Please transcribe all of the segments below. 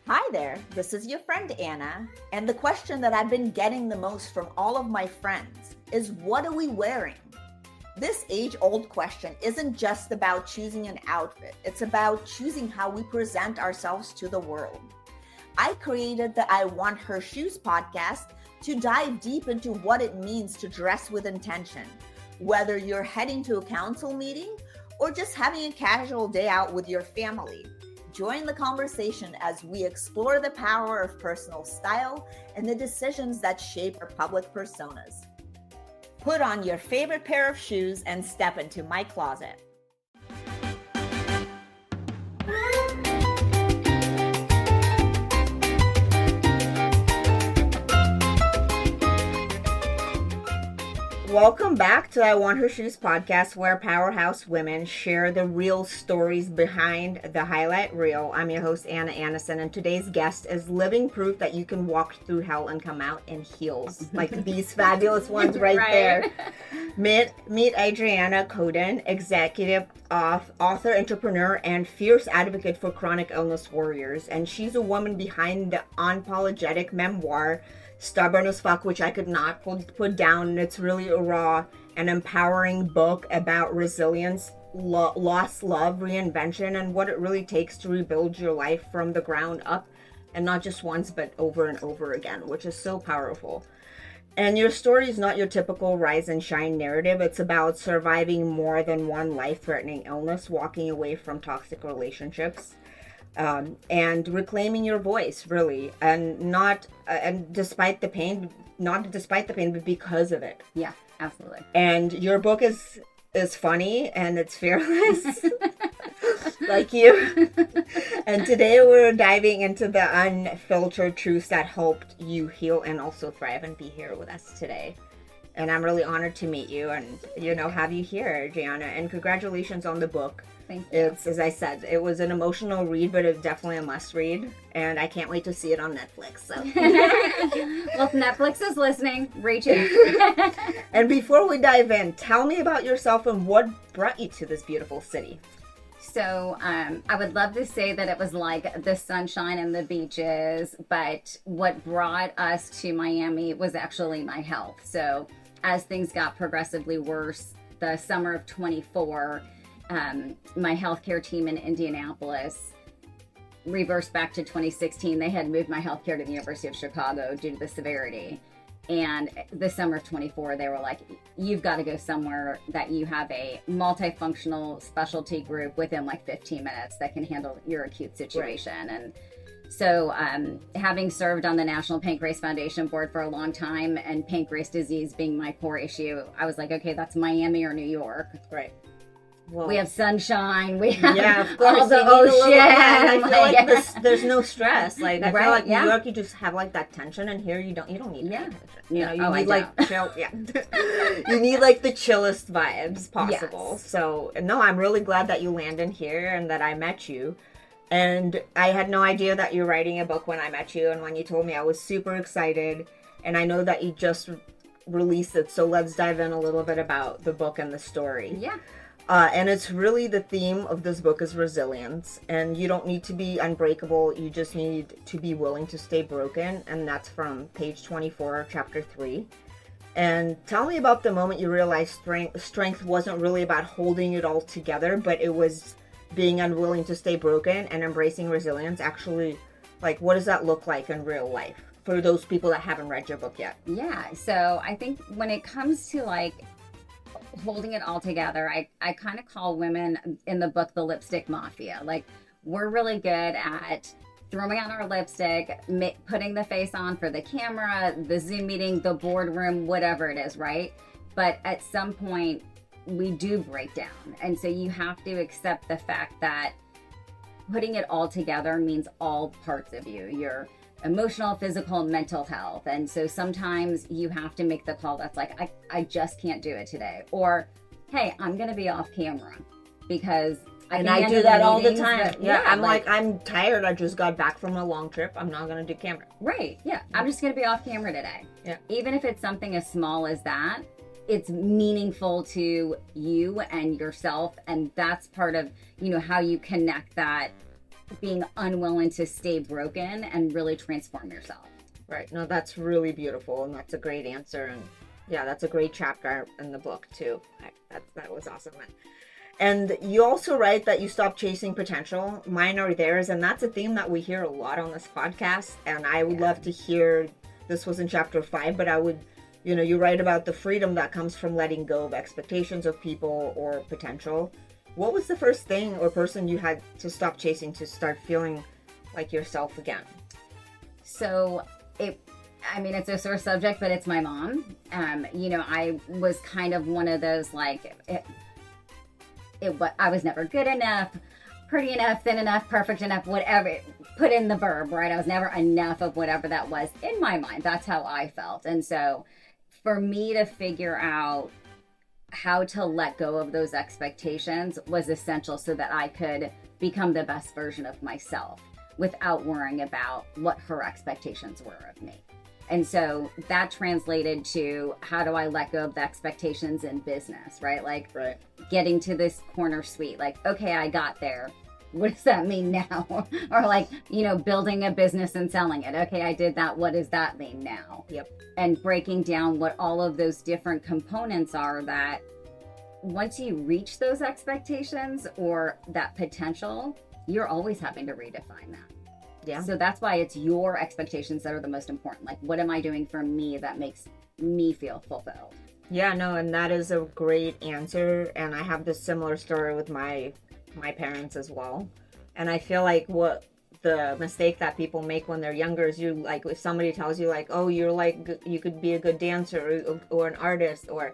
Hi there, this is your friend Anna, and the question that I've been getting the most from all of my friends is what are we wearing? This age old question isn't just about choosing an outfit, it's about choosing how we present ourselves to the world. I created the I Want Her Shoes podcast to dive deep into what it means to dress with intention, whether you're heading to a council meeting or just having a casual day out with your family. Join the conversation as we explore the power of personal style and the decisions that shape our public personas. Put on your favorite pair of shoes and step into my closet. Welcome back to I Want Her Shoes podcast, where powerhouse women share the real stories behind the highlight reel. I'm your host, Anna Anderson, and today's guest is living proof that you can walk through hell and come out in heels, like these fabulous ones right there. Meet Adriana Coden, executive author, entrepreneur, and fierce advocate for chronic illness warriors. And she's a woman behind the unapologetic memoir, Stuborn As F, which I could not put down. And it's really a raw and empowering book about resilience, loss, love, reinvention, and what it really takes to rebuild your life from the ground up, and not just once, but over and over again, which is so powerful. And your story is not your typical rise and shine narrative. It's about surviving more than one life-threatening illness, walking away from toxic relationships, and reclaiming your voice, really, and despite the pain, not despite the pain, but because of it. Yeah, absolutely. And your book is funny and it's fearless, like you. And today we're diving into the unfiltered truths that helped you heal and also thrive, and be here with us today. And I'm really honored to meet you and, have you here, Adriana. And congratulations on the book. Thank you. It's, as I said, it was an emotional read, but it's definitely a must read. And I can't wait to see it on Netflix. So. Well, if Netflix is listening, reach out. And before we dive in, tell me about yourself and what brought you to this beautiful city. So I would love to say that it was like the sunshine and the beaches, but what brought us to Miami was actually my health. So as things got progressively worse, the summer of 24, my healthcare team in Indianapolis reversed back to 2016. They had moved my healthcare to the University of Chicago due to the severity. And the summer of 24, they were like, you've got to go somewhere that you have a multifunctional specialty group within like 15 minutes that can handle your acute situation. Right. And so having served on the National Pancreas Foundation board for a long time, and pancreas disease being my core issue, I was like, okay, that's Miami or New York. Right. Well, we have sunshine. We have of course, all the ocean. I feel like there's no stress. Like I feel like New York, you just have like that tension, and here you don't need tension. You need like chill. Yeah, you need like the chillest vibes possible. Yes. So no, I'm really glad that you landed here and that I met you. And I had no idea that you're writing a book when I met you, and when you told me, I was super excited. And I know that you just released it, so let's dive in a little bit about the book and the story. Yeah. And it's really the theme of this book is resilience, and you don't need to be unbreakable. You just need to be willing to stay broken. And that's from page 24, chapter 3. And tell me about the moment you realized strength wasn't really about holding it all together, but it was being unwilling to stay broken and embracing resilience. Actually, like, what does that look like in real life for those people that haven't read your book yet? Yeah. So I think when it comes to like holding it all together, I kind of call women in the book the lipstick mafia. Like, we're really good at throwing on our lipstick, putting the face on for the camera, the Zoom meeting, the boardroom, whatever it is, right? But at some point, we do break down. And so you have to accept the fact that putting it all together means all parts of you. Your emotional, physical, mental health. And so sometimes you have to make the call that's like, I just can't do it today. Or, hey, I'm going to be off camera because I do that all the time. Yeah, I'm like, I'm tired. I just got back from a long trip. I'm not going to do camera. Right. Yeah. I'm just going to be off camera today. Yeah. Even if it's something as small as that, it's meaningful to you and yourself. And that's part of, how you connect that being unwilling to stay broken and really transform yourself. Right. No, that's really beautiful, and that's a great answer. And yeah, that's a great chapter in the book too. That was awesome. And you also write that you stopped chasing potential. Mine are theirs, and that's a theme that we hear a lot on this podcast. And I would love to hear. This was in chapter 5, but I would, you write about the freedom that comes from letting go of expectations of people or potential. What was the first thing or person you had to stop chasing to start feeling like yourself again? So it's a sore subject, but it's my mom. I was kind of one of those, like, I was never good enough, pretty enough, thin enough, perfect enough, whatever. Put in the verb, right? I was never enough of whatever that was in my mind. That's how I felt. And so for me to figure out how to let go of those expectations was essential so that I could become the best version of myself without worrying about what her expectations were of me. And so that translated to, how do I let go of the expectations in business, right? Like, getting to this corner suite, like, okay, I got there. What does that mean now? Or like, building a business and selling it. Okay, I did that. What does that mean now? Yep. And breaking down what all of those different components are, that once you reach those expectations or that potential, you're always having to redefine that. Yeah. So that's why it's your expectations that are the most important. Like, what am I doing for me that makes me feel fulfilled? Yeah, no, and that is a great answer. And I have this similar story with my parents as well. And I feel like what the mistake that people make when they're younger is, you, like, if somebody tells you, like, oh, you're like, you could be a good dancer or an artist, or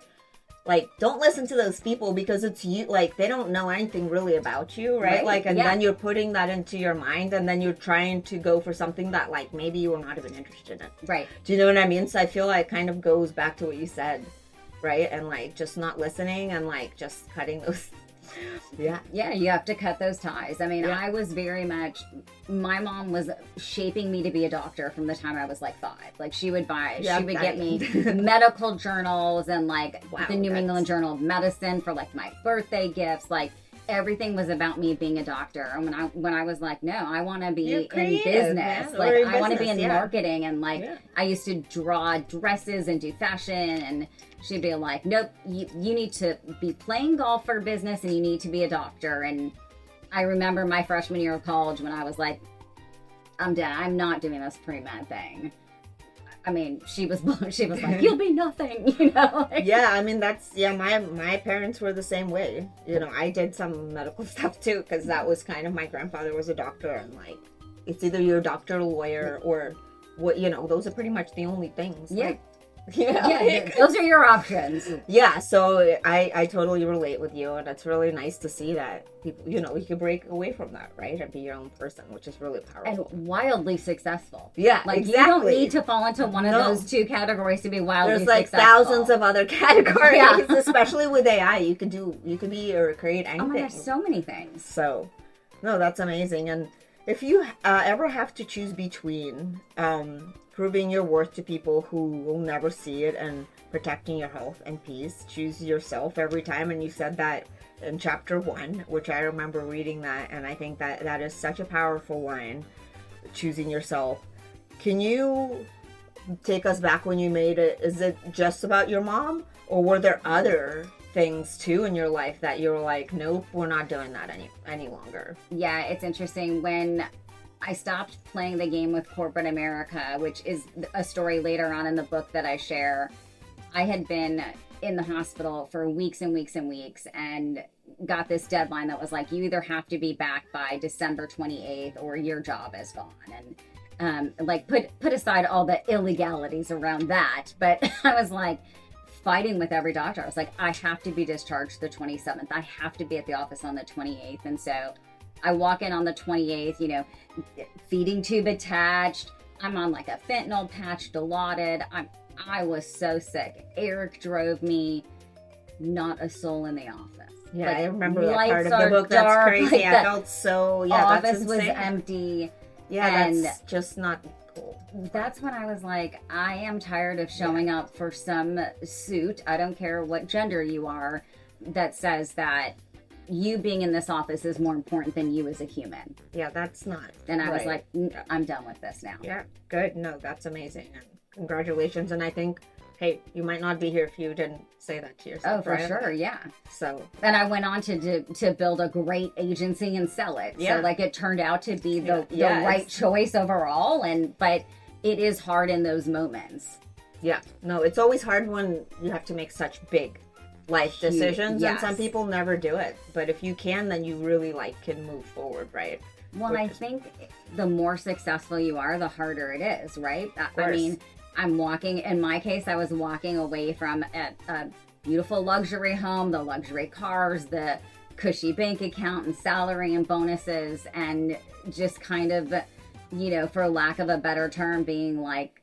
like, don't listen to those people, because it's you, like, they don't know anything really about you, right? Like, and then you're putting that into your mind, and then you're trying to go for something that, like, maybe you were not even interested in. Right. Do you know what I mean? So I feel like it kind of goes back to what you said, right? And, like, just not listening and, like, just cutting those. Yeah, you have to cut those ties. I mean, I was very much, my mom was shaping me to be a doctor from the time I was like 5. Like, she would get me medical journals and, like, the New England Journal of Medicine for, like, my birthday gifts. Like, everything was about me being a doctor. And when I was like, no, I want to be in business. Man. Like, I want to be in marketing. And, like, I used to draw dresses and do fashion, and she'd be like, nope, you need to be playing golf for business, and you need to be a doctor. And I remember my freshman year of college when I was like, I'm done. I'm not doing this pre-med thing. I mean, she was like, you'll be nothing, Like, yeah, I mean, that's, my parents were the same way. I did some medical stuff too, because that was kind of, my grandfather was a doctor, and, like, it's either you're a doctor or lawyer, or what, those are pretty much the only things. Yeah. Like, those are your options. Yeah, so I totally relate with you, and it's really nice to see that people, you can break away from that, right, and be your own person, which is really powerful and wildly successful. Yeah, like, exactly. You don't need to fall into one of those two categories to be wildly successful. There's, like, thousands of other categories, especially with AI. You could be or create anything. Oh my gosh, so many things. So, no, that's amazing. And if you ever have to choose between proving your worth to people who will never see it and protecting your health and peace, choose yourself every time. And you said that in chapter 1, which I remember reading that, and I think that is such a powerful line, choosing yourself. Can you take us back when you made it? Is it just about your mom, or were there other things too in your life that you were like, nope, we're not doing that any longer? Yeah, it's interesting. When I stopped playing the game with corporate America, which is a story later on in the book that I share, I had been in the hospital for weeks and weeks and weeks, and got this deadline that was like, you either have to be back by December 28th or your job is gone. And like, put aside all the illegalities around that, but I was like fighting with every doctor. I was like, I have to be discharged the 27th. I have to be at the office on the 28th. And so I walk in on the 28th, feeding tube attached. I'm on, like, a fentanyl patch, Dilaudid. I was so sick. Eric drove me, not a soul in the office. Yeah, like, I remember that part of the book. That's dark, crazy. Like, I felt so, that's office insane. was empty. Yeah, and that's just not cool. That's when I was like, I am tired of showing up for some suit, I don't care what gender you are, that says that you being in this office is more important than you as a human. Yeah, that's not. And I was like, I'm done with this now. Yeah, good. No, that's amazing. And congratulations. And I think, hey, you might not be here if you didn't say that to yourself. Oh, for sure. Yeah. So. And I went on to build a great agency and sell it. Yeah. So like it turned out to be the right choice overall. But it is hard in those moments. Yeah. No, it's always hard when you have to make such big life decisions. Yes. And some people never do it. But if you can, then you really can move forward, right? Well, I think the more successful you are, the harder it is, right? I mean, I'm walking, in my case, I was walking away from a beautiful luxury home, the luxury cars, the cushy bank account and salary and bonuses, and just kind of, for lack of a better term, being like,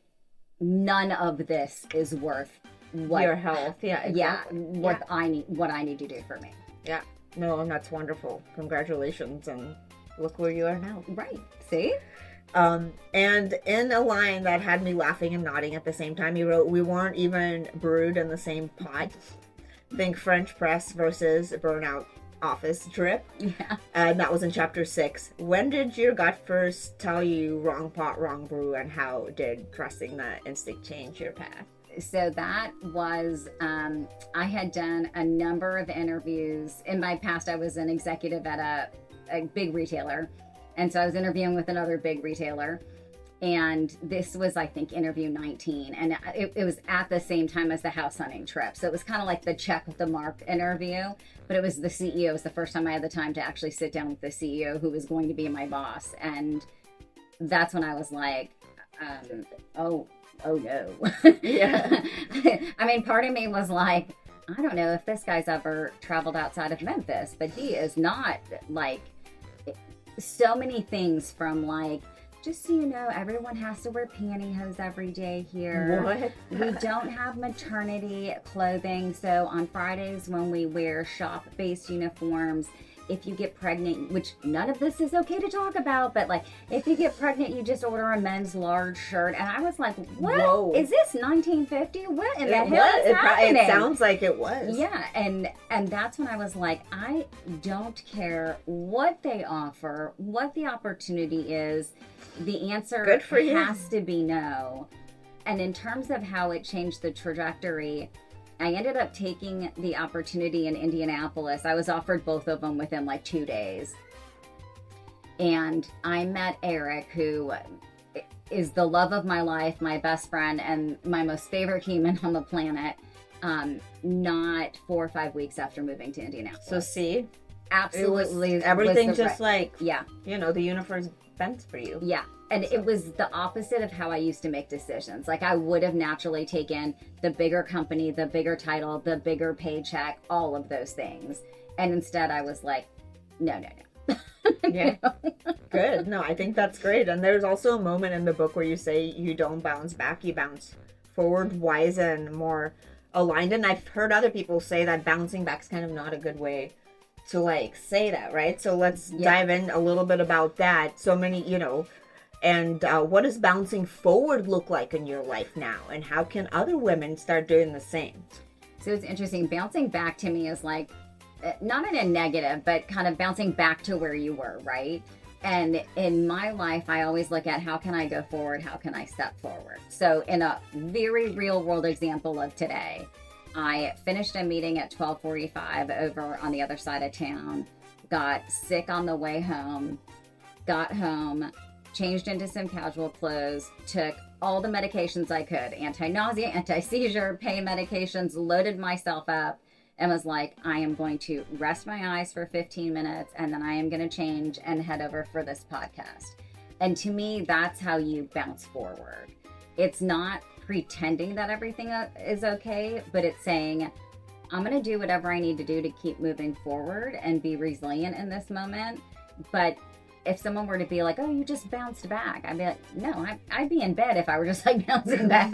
none of this is worth what your health. Yeah. Exactly. What I need to do for me. Yeah. No, and that's wonderful. Congratulations. And look where you are now. Right. See? And in a line that had me laughing and nodding at the same time, he wrote, "We weren't even brewed in the same pot." Think French press versus burnout office drip. Yeah. And that was in chapter 6. When did your gut first tell you wrong pot, wrong brew, and how did trusting that instinct change your path? So that was, I had done a number of interviews. In my past, I was an executive at a big retailer. And so I was interviewing with another big retailer. And this was, I think, interview 19. And it was at the same time as the house hunting trip. So it was kind of like the check the mark interview. But it was the CEO. It was the first time I had the time to actually sit down with the CEO who was going to be my boss. And that's when I was like, oh no. Yeah. I mean, part of me was like, I don't know if this guy's ever traveled outside of Memphis, but he is not so many things from just so you know, everyone has to wear pantyhose every day here. What? We don't have maternity clothing, so on Fridays when we wear shop-based uniforms, if you get pregnant, which none of this is okay to talk about, but if you get pregnant, you just order a men's large shirt. And I was like, what? Whoa. Is this 1950? What in the hell is happening? It sounds like it was. Yeah, and that's when I was like, I don't care what they offer, what the opportunity is. The answer has to be no. And in terms of how it changed the trajectory, I ended up taking the opportunity in Indianapolis. I was offered both of them within 2 days. And I met Eric, who is the love of my life, my best friend, and my most favorite human on the planet, not 4 or 5 weeks after moving to Indianapolis. So see? Absolutely. Everything just yeah. The universe bent for you. Yeah. And it was the opposite of how I used to make decisions. I would have naturally taken the bigger company, the bigger title, the bigger paycheck, all of those things. And instead I was like, no. Yeah. Good. No, I think that's great. And there's also a moment in the book where you say you don't bounce back, you bounce forward, wise and more aligned. And I've heard other people say that bouncing back is kind of not a good way to say that, right? So let's dive in a little bit about that. So many, and what does bouncing forward look like in your life now? And how can other women start doing the same? So it's interesting. Bouncing back to me is not in a negative, but kind of bouncing back to where you were, right? And in my life, I always look at how can I go forward? How can I step forward? So in a very real world example of today, I finished a meeting at 12:45 over on the other side of town, got sick on the way home, got home, changed into some casual clothes, took all the medications I could, anti-nausea, anti-seizure, pain medications, loaded myself up, and was like, I am going to rest my eyes for 15 minutes, and then I am going to change and head over for this podcast. And to me, that's how you bounce forward. It's not pretending that everything is okay, but it's saying, I'm going to do whatever I need to do to keep moving forward and be resilient in this moment. But if someone were to be like, oh, you just bounced back, I'd be like, no, I'd be in bed if I were just bouncing back.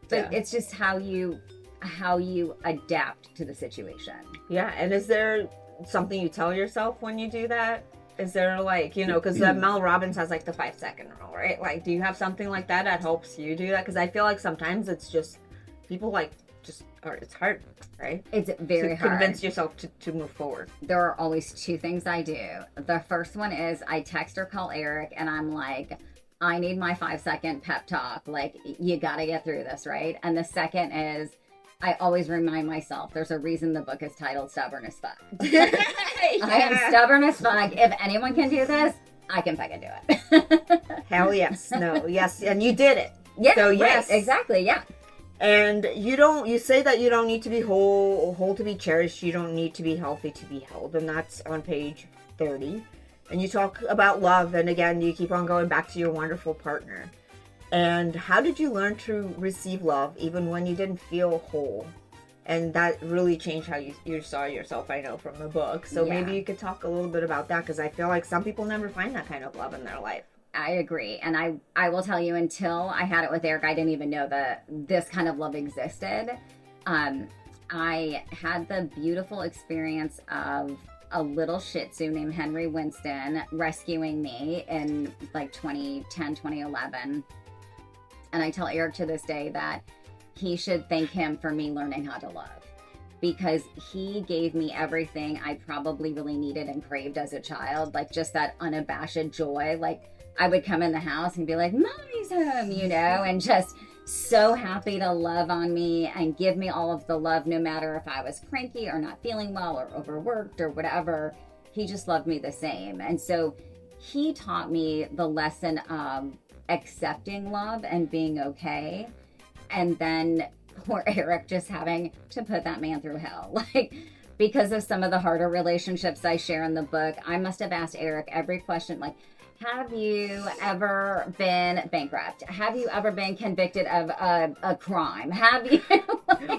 But it's just how you adapt to the situation. Yeah. And is there something you tell yourself when you do that? Is there because Mel Robbins has the 5-second rule, right? Do you have something like that helps you do that? Because I feel like sometimes it's just people or it's hard, right? It's very hard. Convince yourself to move forward. There are always two things I do. The first one is I text or call Eric and I'm like, I need my 5-second pep talk. Like, you got to get through this, right? And the second is I always remind myself there's a reason the book is titled Stubborn As Fuck. I am stubborn as fuck. If anyone can do this, I can fucking do it. Hell yes. No, yes. And you did it. Yeah, so, yes. Right, exactly, yeah. And you say that you don't need to be whole to be cherished. You don't need to be healthy to be held. And that's on page 30. And you talk about love. And again, you keep on going back to your wonderful partner. And how did you learn to receive love even when you didn't feel whole? And that really changed how you saw yourself, I know, from the book. So maybe you could talk a little bit about that, because I feel like some people never find that kind of love in their life. I agree. And I will tell you, until I had it with Eric, I didn't even know that this kind of love existed. I had the beautiful experience of a little Shih Tzu named Henry Winston rescuing me in like 2010, 2011. And I tell Eric to this day that he should thank him for me learning how to love, because he gave me everything I probably really needed and craved as a child. Like just that unabashed joy. Like I would come in the house and be like, Mommy's home, you know, and just so happy to love on me and give me all of the love, no matter if I was cranky or not feeling well or overworked or whatever. He just loved me the same. And so he taught me the lesson of accepting love and being okay. And then poor Eric just having to put that man through hell. Like, because of some of the harder relationships I share in the book, I must have asked Eric every question, like, have you ever been bankrupt? Have you ever been convicted of a crime? Have you?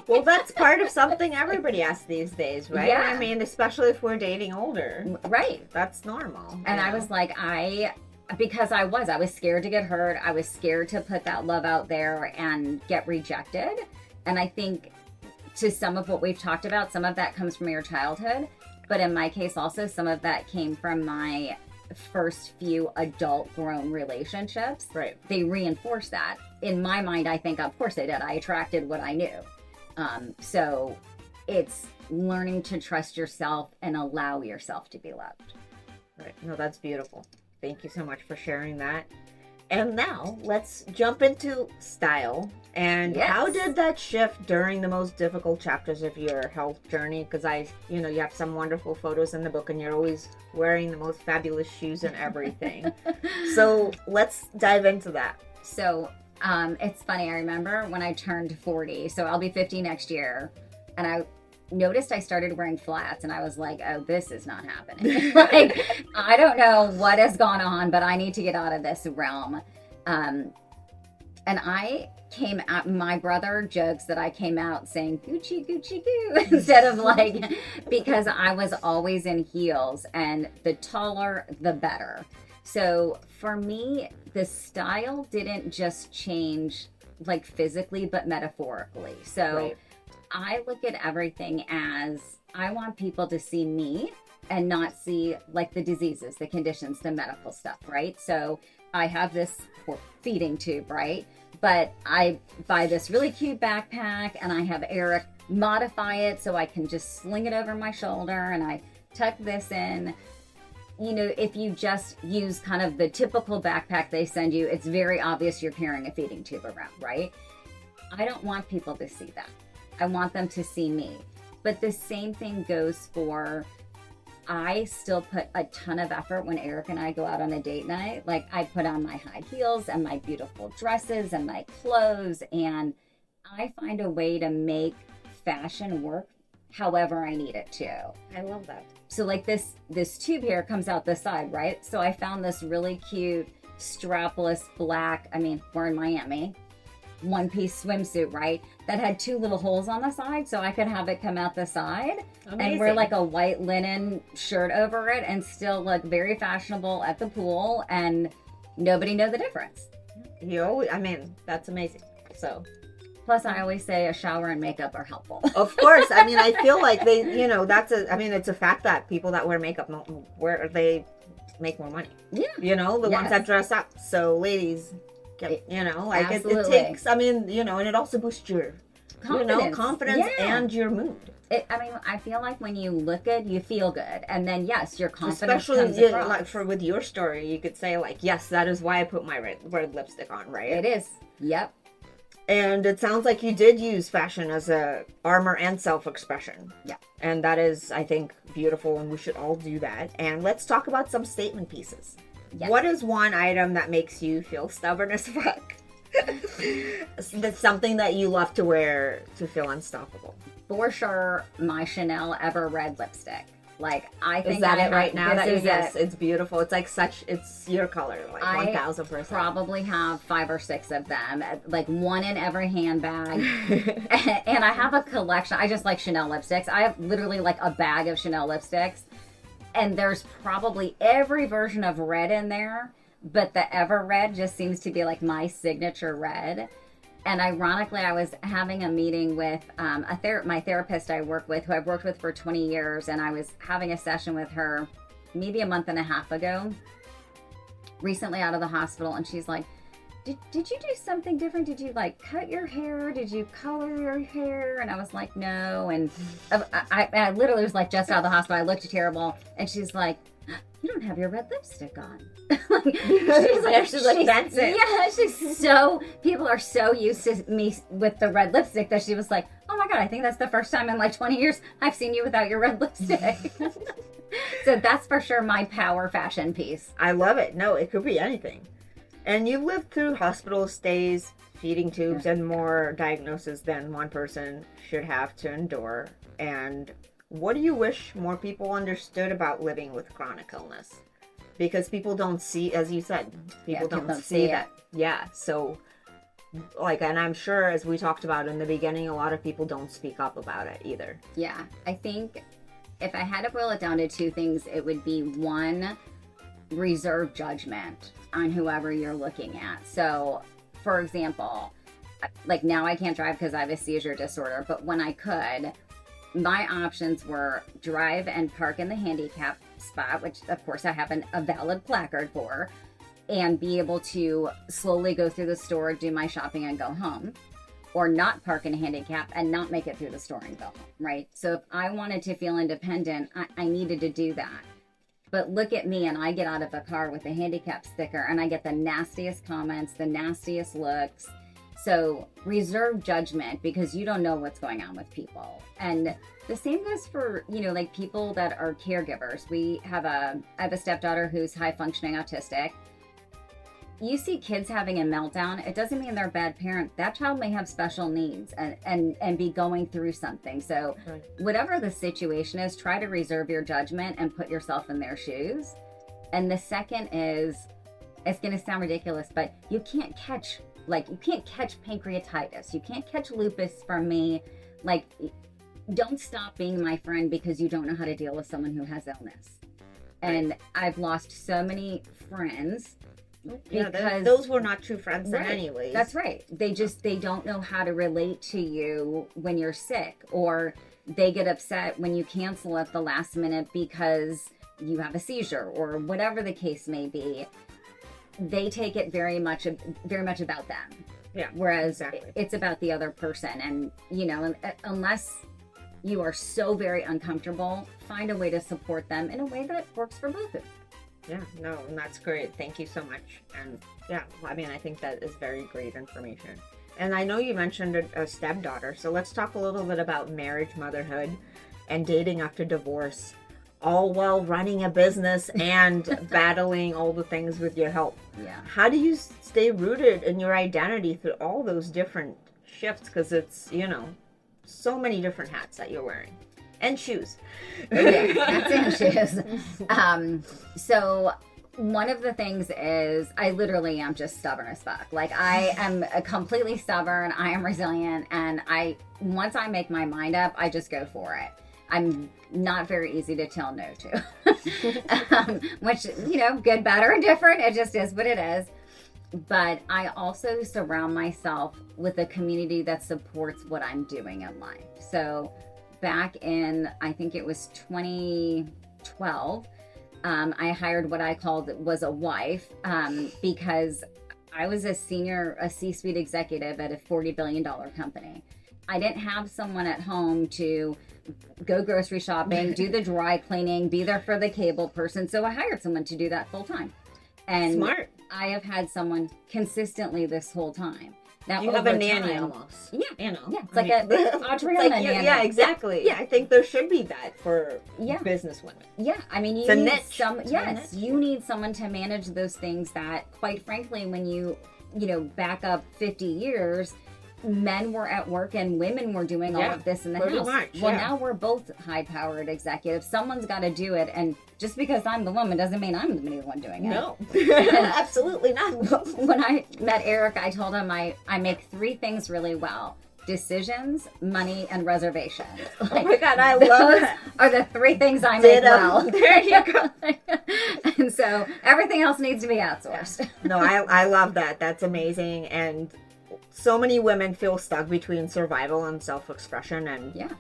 Well, that's part of something everybody asks these days, right? Yeah. I mean, especially if we're dating older. Right. That's normal. And I was like, because I was scared to get hurt. I was scared to put that love out there and get rejected. And I think to some of what we've talked about, some of that comes from your childhood. But in my case, also, some of that came from my first few adult grown relationships. Right. They reinforce that. In my mind, I think, of course they did. I attracted what I knew. So it's learning to trust yourself and allow yourself to be loved. Right. No, that's beautiful. Thank you so much for sharing that. And now let's jump into style. And how did that shift during the most difficult chapters of your health journey? Because you have some wonderful photos in the book, and you're always wearing the most fabulous shoes and everything. So let's dive into that. So it's funny. I remember when I turned 40, so I'll be 50 next year. And I noticed I started wearing flats, and I was like, oh, this is not happening. Like, I don't know what has gone on, but I need to get out of this realm. And I came out, my brother jokes that I came out saying Gucci, Gucci, goo, instead of like, because I was always in heels, and the taller, the better. So for me, the style didn't just change like physically, but metaphorically. So I look at everything as I want people to see me and not see like the diseases, the conditions, the medical stuff, right? So I have this feeding tube, right? But I buy this really cute backpack, and I have Eric modify it so I can just sling it over my shoulder, and I tuck this in. You know, if you just use kind of the typical backpack they send you, it's very obvious you're carrying a feeding tube around, right? I don't want people to see that. I want them to see me. But the same thing goes for, I still put a ton of effort when Eric and I go out on a date night. Like, I put on my high heels and my beautiful dresses and my clothes, and I find a way to make fashion work however I need it to. I love that. So like this tube here comes out the side, right? So I found this really cute strapless black, I mean, we're in Miami, one-piece swimsuit, right? That had 2 little holes on the side, so I could have it come out the side. Amazing. And wear like a white linen shirt over it and still look very fashionable at the pool, and nobody know the difference. I mean, that's amazing. So, plus I always say a shower and makeup are helpful. Of course. I mean, I feel like they, it's a fact that people that wear makeup, they make more money. Yeah. The ones that dress up. So ladies, it takes, and it also boosts your confidence Yeah. and your mood. I feel like when you look good, you feel good, and then yes, your confidence Especially comes across. like with your story, you could say like, yes, that is why I put my red lipstick on, right? It is. Yep. And it sounds like you did use fashion as a armor and self-expression. Yeah. And that is, I think, beautiful, and we should all do that. And let's talk about some statement pieces. Yes. What is one item that makes you feel stubborn as fuck? That's something that you love to wear to feel unstoppable. For sure, my Chanel Ever Red lipstick. Like, I think Is that it right now? This is yes, it. it's beautiful. It's like it's your color, like I 1000%. probably have 5 or 6 of them, like one in every handbag. And I have a collection. I just like Chanel lipsticks. I have literally like a bag of Chanel lipsticks. And there's probably every version of red in there. But the Ever Red just seems to be like my signature red. And ironically, I was having a meeting with my therapist I work with, who I've worked with for 20 years. And I was having a session with her maybe a month and a half ago, recently out of the hospital. And she's like, did you do something different? Did you like cut your hair? Did you color your hair? And I was like, no. And I literally was like just out of the hospital. I looked terrible. And she's like, you don't have your red lipstick on. She's like, that's it. Yeah, people are so used to me with the red lipstick that she was like, oh my God, I think that's the first time in like 20 years I've seen you without your red lipstick. So that's for sure my power fashion piece. I love it. No, it could be anything. And you've lived through hospital stays, feeding tubes, and more diagnoses than one person should have to endure. And what do you wish more people understood about living with chronic illness? Because people don't see, as you said, people don't see that. Yeah. So, like, and I'm sure, as we talked about in the beginning, a lot of people don't speak up about it either. Yeah. I think if I had to boil it down to 2 things, it would be 1, reserve judgment on whoever you're looking at. So, for example, like now I can't drive because I have a seizure disorder, but when I could, my options were drive and park in the handicap spot, which of course I have a valid placard for, and be able to slowly go through the store, do my shopping, and go home. Or not park in a handicap and not make it through the store and go home, right? So if I wanted to feel independent, I needed to do that. But look at me, and I get out of a car with a handicap sticker, and I get the nastiest comments, the nastiest looks. So reserve judgment, because you don't know what's going on with people. And the same goes for, like people that are caregivers. I have a stepdaughter who's high functioning autistic. You see kids having a meltdown, it doesn't mean they're a bad parent. That child may have special needs and be going through something. So whatever the situation is, try to reserve your judgment and put yourself in their shoes. And the second is, it's going to sound ridiculous, but you can't catch pancreatitis. You can't catch lupus from me. Like, don't stop being my friend because you don't know how to deal with someone who has illness. And I've lost so many friends. Because those were not true friends then anyways. That's right. They don't know how to relate to you when you're sick, or they get upset when you cancel at the last minute because you have a seizure or whatever the case may be. They take it very much about them. Yeah. Whereas it's about the other person. And, unless you are so very uncomfortable, find a way to support them in a way that works for both of you. Yeah, no, and that's great. Thank you so much. And yeah, I think that is very great information. And I know you mentioned a stepdaughter, so let's talk a little bit about marriage, motherhood, and dating after divorce, all while running a business and battling all the things with your health. Yeah. How do you stay rooted in your identity through all those different shifts? Because it's, so many different hats that you're wearing. And shoes. Yeah, hats and shoes. So one of the things is I literally am just stubborn as fuck. Like, I am completely stubborn. I am resilient. And once I make my mind up, I just go for it. I'm not very easy to tell no to. Which, good, bad, or indifferent. It just is what it is. But I also surround myself with a community that supports what I'm doing in life. So back in, I think it was 2012, I hired what I called was a wife, because I was a C-suite executive at a $40 billion company. I didn't have someone at home to go grocery shopping, do the dry cleaning, be there for the cable person. So I hired someone to do that full time. And Smart. I have had someone consistently this whole time. Now, You have a over nanny time, almost. Yeah. You know. Yeah, it's like a Adriana nanny. Yeah, exactly. Yeah. I think there should be that for business women. Yeah, I mean, It's a niche. You need someone to manage those things that, quite frankly, when you back up 50 years, men were at work and women were doing all of this in the house. Well, now we're both high-powered executives. Someone's got to do it, and just because I'm the woman doesn't mean I'm the one doing it. No, absolutely not. When I met Eric, I told him I make 3 things really well: decisions, money, and reservations. Oh my God, I love that. Are the 3 things I make well. There you go. And so everything else needs to be outsourced. No, I love that. That's amazing. And so many women feel stuck between survival and self-expression. And,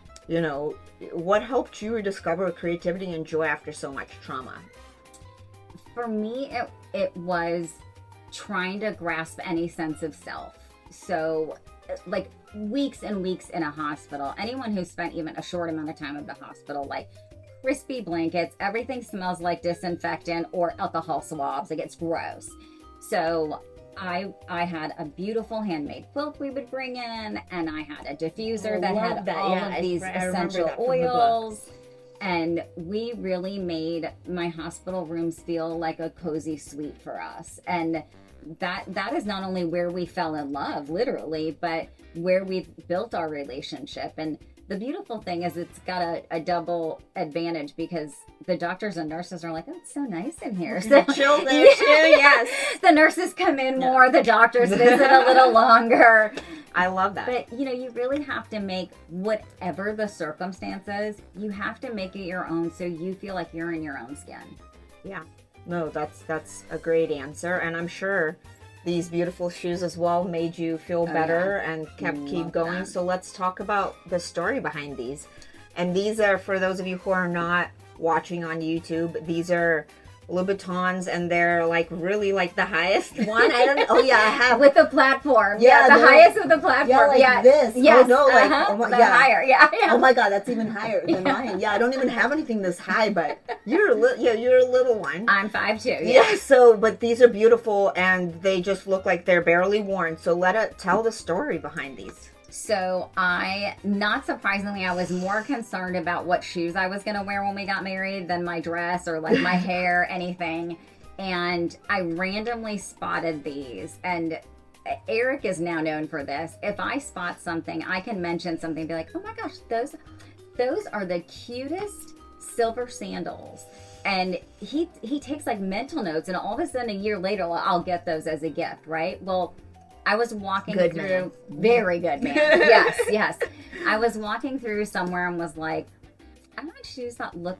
what helped you rediscover creativity and joy after so much trauma? For me, it was trying to grasp any sense of self. So, like, weeks and weeks in a hospital, anyone who spent even a short amount of time in the hospital, like, crispy blankets, everything smells like disinfectant or alcohol swabs. Like, it's gross. So I had a beautiful handmade quilt we would bring in, and I had a diffuser that had all of these essential oils. And we really made my hospital rooms feel like a cozy suite for us. And that is not only where we fell in love, literally, but where we've built our relationship. And the beautiful thing is it's got a double advantage, because the doctors and nurses are like, oh, it's so nice in here. So chill there too, yes. The nurses come in more, the doctors visit a little longer. I love that. But, you really have to make, whatever the circumstances, you have to make it your own so you feel like you're in your own skin. Yeah. No, that's a great answer. And I'm sure these beautiful shoes as well made you feel better and keep going. That. So let's talk about the story behind these. And these are, for those of you who are not watching on YouTube, these are Louboutins, and they're like really like the highest one. I don't know. Oh yeah, I have with the platform. Yeah, the highest with the platform. Yeah, like this. Yes. Oh no, like higher. Yeah. Oh my God, that's even higher than mine. Yeah, I don't even have anything this high, but you're a little one. I'm 5'2". Yeah. So, but these are beautiful, and they just look like they're barely worn. So tell the story behind these. So not surprisingly, I was more concerned about what shoes I was going to wear when we got married than my dress or like my hair, anything. And I randomly spotted these. And Eric is now known for this. If I spot something, I can mention something and be like, oh my gosh, those are the cutest silver sandals. And he takes like mental notes, and all of a sudden a year later, I'll get those as a gift, right? Well, I was walking through, very good man. Yes. I was walking through somewhere and was like, I want shoes that look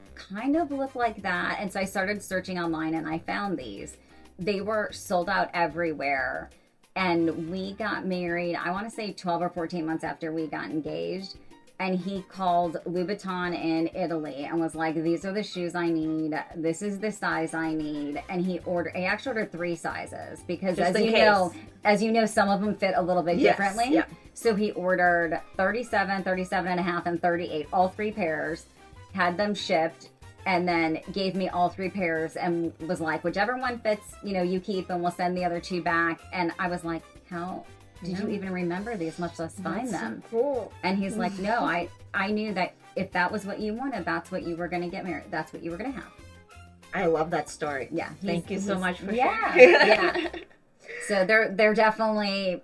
like that. And so I started searching online, and I found these. They were sold out everywhere. And we got married, I want to say 12 or 14 months after we got engaged. And he called Louboutin in Italy and was like, these are the shoes I need. This is the size I need. And he actually ordered 3 sizes, because as you know, some of them fit a little bit differently. Yeah. So he ordered 37, 37 and a half, and 38, all 3 pairs, had them shipped, and then gave me all 3 pairs and was like, whichever one fits, you keep, and we'll send the other 2 back. And I was like, how did you even remember these, much less find them? So cool. And he's like, no, I knew that if that was what you wanted, that's what you were going to get married. That's what you were going to have. I love that story. Yeah. Thank you so much for sharing. Yeah. So they're definitely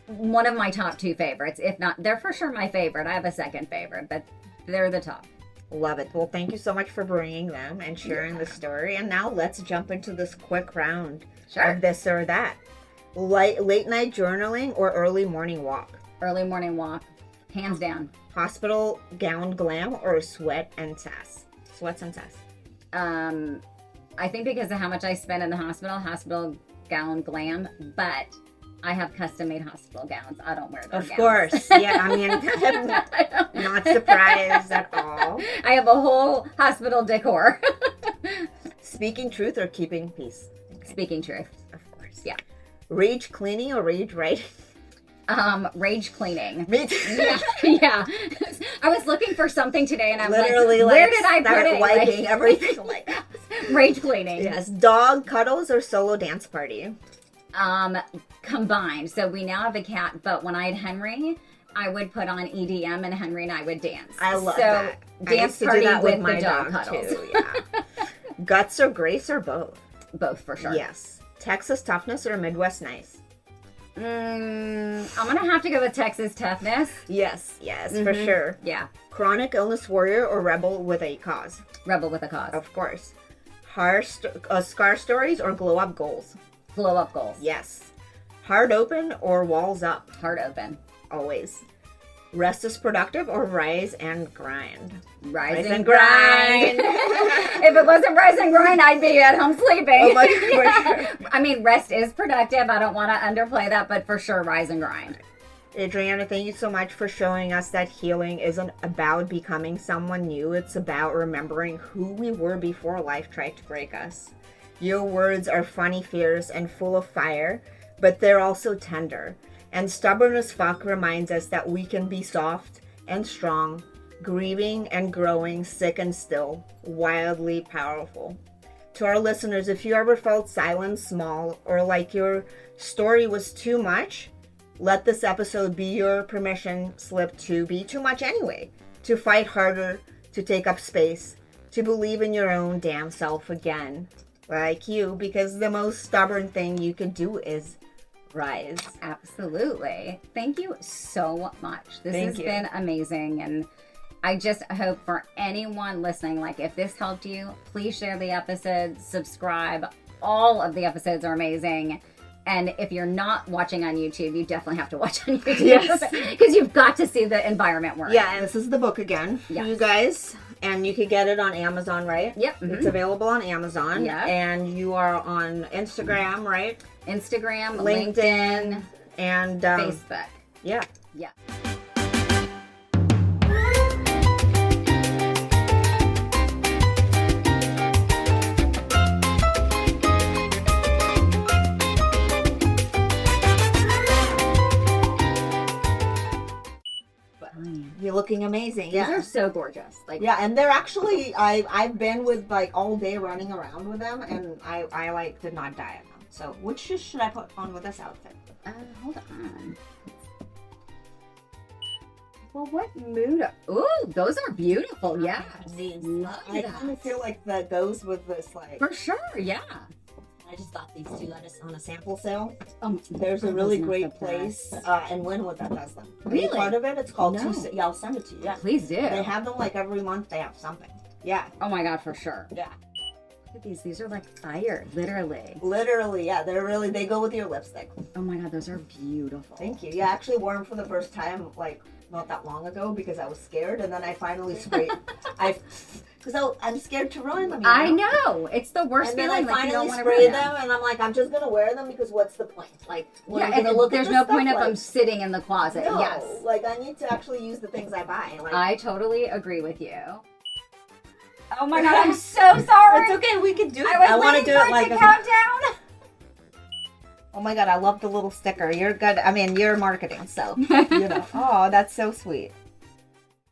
one of my top 2 favorites. If not, they're for sure my favorite. I have a second favorite, but they're the top. Love it. Well, thank you so much for bringing them and sharing the story. And now let's jump into this quick round of this or that. Late night journaling or early morning walk? Early morning walk, hands down. Hospital gown glam or sweats and sass? I think because of how much I spend in the hospital gown glam, but I have custom made hospital gowns. I don't wear those gowns. Of course. Yeah, I mean, I'm not surprised at all. I have a whole hospital decor. Speaking truth or keeping peace? Speaking truth. Of course. Yeah. Rage cleaning or rage writing? Rage cleaning. Me too. Yeah, yeah. I was looking for something today, and I'm Literally, like, where did I put it? Wiping everything. Like, rage cleaning. yes, dog cuddles or solo dance party. Combined. So we now have a cat, but when I had Henry, I would put on EDM, and Henry and I would dance. I love that. Dance party with my dog cuddles. Too, yeah. Guts or grace or both? Both for sure. Yes. Texas toughness or Midwest nice? I'm gonna have to go with Texas toughness. Yes, for sure. Yeah. Chronic illness warrior or rebel with a cause? Rebel with a cause. Of course. Scar stories or glow up goals? Glow up goals. Yes. Heart open or walls up? Heart open. Always. Rest is productive or rise and grind? Rise and grind. If it wasn't rise and grind, I'd be at home sleeping. Oh my God. I mean, rest is productive. I don't want to underplay that, but for sure, rise and grind. Adriana, thank you so much for showing us that healing isn't about becoming someone new. It's about remembering who we were before life tried to break us. Your words are funny, fierce, and full of fire, but they're also tender. And Stubborn as Fuck reminds us that we can be soft and strong, grieving and growing, sick and still, wildly powerful. To our listeners, if you ever felt silent, small, or like your story was too much, let this episode be your permission slip to be too much anyway, to fight harder, to take up space, to believe in your own damn self again, like you, because the most stubborn thing you could do is rise. Absolutely. Thank you so much. This has been amazing, and I just hope for anyone listening, like if this helped you, please share the episode, subscribe. All of the episodes are amazing. And if you're not watching on YouTube, you definitely have to watch on YouTube. Yes. Because you've got to see the environment we're in. Yeah, and this is the book again for you guys. And you can get it on Amazon, right? Yep. It's available on Amazon. Yeah. And you are on Instagram, right? Instagram, LinkedIn, and Facebook. Yeah. Yeah. You're looking amazing. These are so gorgeous. Like, yeah, and they're actually I've been with like all day running around with them, and I like did not die of them. So which should I put on with this outfit? Hold on. Well, what mood? Ooh, those are beautiful. Yeah. I kind of feel like that goes with this, like, for sure. Yeah. I just got these two on a sample sale. There's a really great place in Wynwood that does them. Really? Part of it. It's called No. Yeah, I'll send it to you. Yeah. Please do. They have them like every month. They have something. Yeah. Oh my God, for sure. Yeah. Look at these. These are like fire, literally. Literally, yeah. They go with your lipstick. Oh my God, those are beautiful. Thank you. Yeah, I actually wore them for the first time, like, not that long ago because I was scared, and then I finally sprayed. Because I'm scared to ruin them. I know. It's the worst and then feeling. I Like, you don't finally want to sprayed ruin them, and I'm like, I'm just gonna wear them because what's the point? Like, Yeah, and there's no point of them sitting in the closet. No, Yes. like I need to actually use the things I buy. Like, I totally agree with you. Oh my God, I'm so sorry. It's okay, we can do it. I want to do it like to count down. Oh my God, I love the little sticker. You're good. I mean, you're marketing, so you know. Oh, that's so sweet.